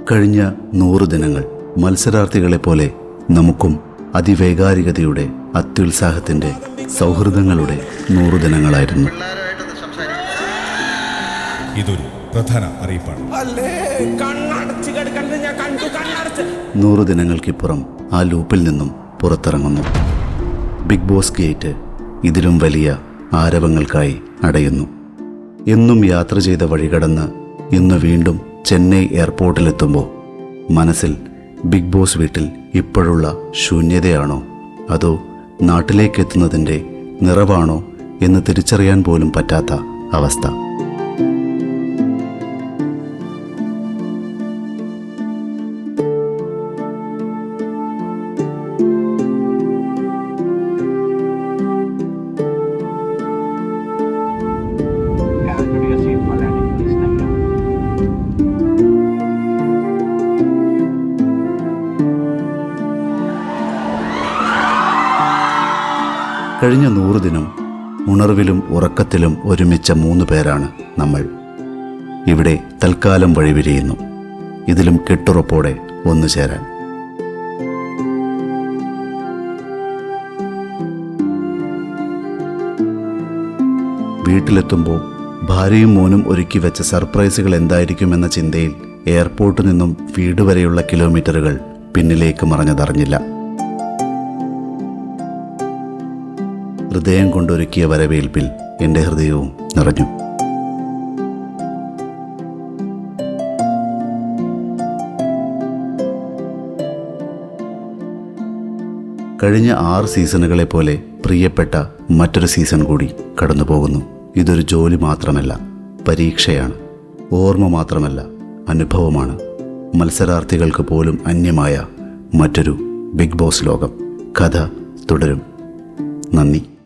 കഴിഞ്ഞ 100 ദിനങ്ങൾ മത്സരാർത്ഥികളെപ്പോലെ നമുക്കും അതിവൈകാരികതയുടെ, അത്യുത്സാഹത്തിൻ്റെ, സൗഹൃദങ്ങളുടെ 100 ദിനങ്ങളായിരുന്നു. ഇതൊരു പ്രധാന അറിയിപ്പാണ്. 100 ദിനങ്ങൾക്കിപ്പുറം ആ ലൂപ്പിൽ നിന്നും പുറത്തിറങ്ങുന്നു. ബിഗ് ബോസ് ഗേറ്റ് ഇതിലും വലിയ ആരവങ്ങൾക്കായി അടയുന്നു. എന്നും യാത്ര ചെയ്ത വഴി കടന്ന് ഇന്ന് വീണ്ടും ചെന്നൈ എയർപോർട്ടിലെത്തുമ്പോൾ മനസ്സിൽ ബിഗ് ബോസ് വീട്ടിൽ ഇപ്പോഴുള്ള ശൂന്യതയാണോ അതോ നാട്ടിലേക്കെത്തുന്നതിൻ്റെ നിറവാണോ എന്ന് തിരിച്ചറിയാൻ പോലും പറ്റാത്ത അവസ്ഥ. കഴിഞ്ഞ 100 ദിനം ഉണർവിലും ഉറക്കത്തിലും ഒരുമിച്ച 3 പേരാണ് നമ്മൾ. ഇവിടെ തൽക്കാലം വഴിപിരിയുന്നു. ഇതിലും കെട്ടുറപ്പോടെ ഒന്നു ചേരാൻ. വീട്ടിലെത്തുമ്പോൾ ഭാര്യയും മോനും ഒരുക്കി വെച്ച സർപ്രൈസുകൾ എന്തായിരിക്കുമെന്ന ചിന്തയിൽ എയർപോർട്ടിൽ നിന്നും വീട് വരെയുള്ള കിലോമീറ്ററുകൾ പിന്നിലേക്ക് മറഞ്ഞതറിഞ്ഞില്ല. ഹൃദയം കൊണ്ടൊരുക്കിയ വരവേൽപ്പിൽ എൻ്റെ ഹൃദയവും നിറഞ്ഞു. കഴിഞ്ഞ 6 സീസണുകളെ പോലെ പ്രിയപ്പെട്ട മറ്റൊരു സീസൺ കൂടി കടന്നു പോകുന്നു. ഇതൊരു ജോലി മാത്രമല്ല, പരീക്ഷയാണ്. ഓർമ്മ മാത്രമല്ല, അനുഭവമാണ്. മത്സരാർത്ഥികൾക്ക് പോലും അന്യമായ മറ്റൊരു ബിഗ് ബോസ് ലോകം. കഥ തുടരും. നന്ദി.